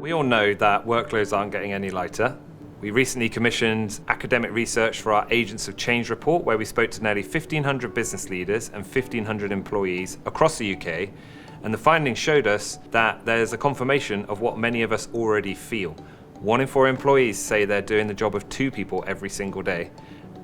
We all know that workloads aren't getting any lighter. We recently commissioned academic research for our Agents of Change report, where we spoke to nearly 1,500 business leaders and 1,500 employees across the UK. And the findings showed us that there's a confirmation of what many of us already feel. 1 in 4 employees say they're doing the job of 2 people every single day.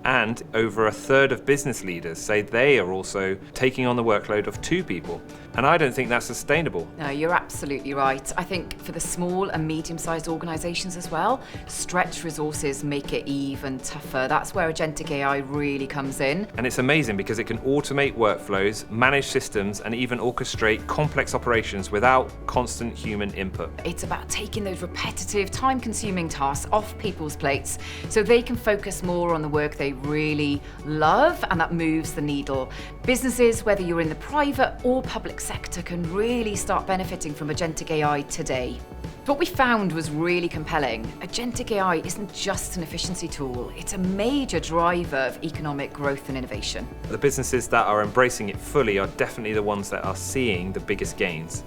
And over 1/3 of business leaders say they are also taking on the workload of 2 people. And I don't think that's sustainable. No, you're absolutely right. I think for the small and medium-sized organisations as well, stretched resources make it even tougher. That's where agentic AI really comes in. And it's amazing because it can automate workflows, manage systems, and even orchestrate complex operations without constant human input. It's about taking those repetitive, time-consuming tasks off people's plates so they can focus more on the work they really love, and that moves the needle. Businesses, whether you're in the private or public sector, can really start benefiting from agentic AI today. What we found was really compelling. Agentic AI isn't just an efficiency tool, it's a major driver of economic growth and innovation. The businesses that are embracing it fully are definitely the ones that are seeing the biggest gains.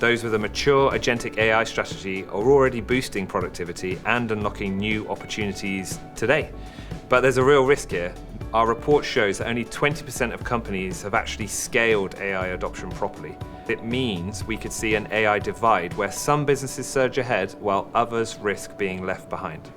Those with a mature agentic AI strategy are already boosting productivity and unlocking new opportunities today. But there's a real risk here. Our report shows that only 20% of companies have actually scaled AI adoption properly. It means we could see an AI divide where some businesses surge ahead while others risk being left behind.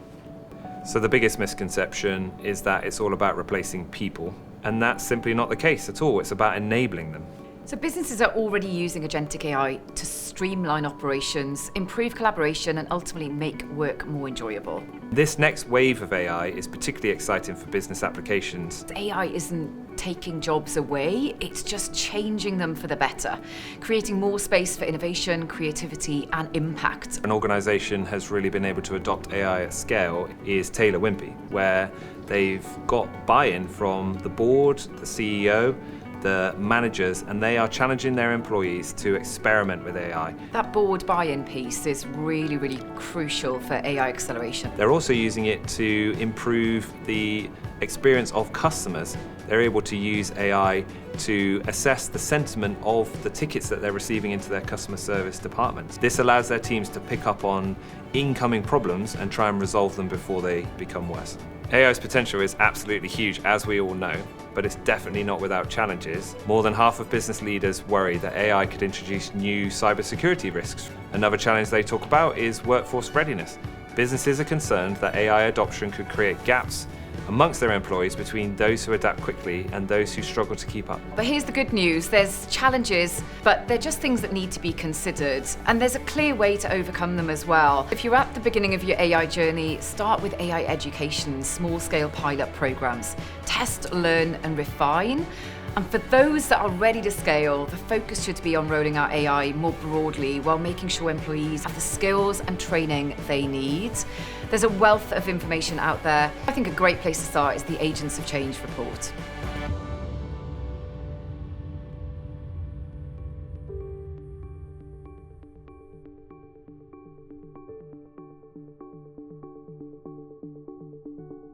So the biggest misconception is that it's all about replacing people, and that's simply not the case at all. It's about enabling them. So businesses are already using agentic AI to streamline operations, improve collaboration, and ultimately make work more enjoyable. This next wave of AI is particularly exciting for business applications. AI isn't taking jobs away, it's just changing them for the better, creating more space for innovation, creativity, and impact. An organisation has really been able to adopt AI at scale is Taylor Wimpey, where they've got buy-in from the board, the CEO, the managers, and they are challenging their employees to experiment with AI. That board buy-in piece is really, really crucial for AI acceleration. They're also using it to improve the experience of customers. They're able to use AI to assess the sentiment of the tickets that they're receiving into their customer service departments. This allows their teams to pick up on incoming problems and try and resolve them before they become worse. AI's potential is absolutely huge, as we all know, but it's definitely not without challenges. More than half of business leaders worry that AI could introduce new cybersecurity risks. Another challenge they talk about is workforce readiness. Businesses are concerned that AI adoption could create gaps amongst their employees between those who adapt quickly and those who struggle to keep up. But here's the good news, there's challenges, but they're just things that need to be considered, and there's a clear way to overcome them as well. If you're at the beginning of your AI journey, start with AI education, small-scale pilot programs. Test, learn, and refine. And for those that are ready to scale, the focus should be on rolling out AI more broadly while making sure employees have the skills and training they need. There's a wealth of information out there. I think a great place to start is the Agents of Change report.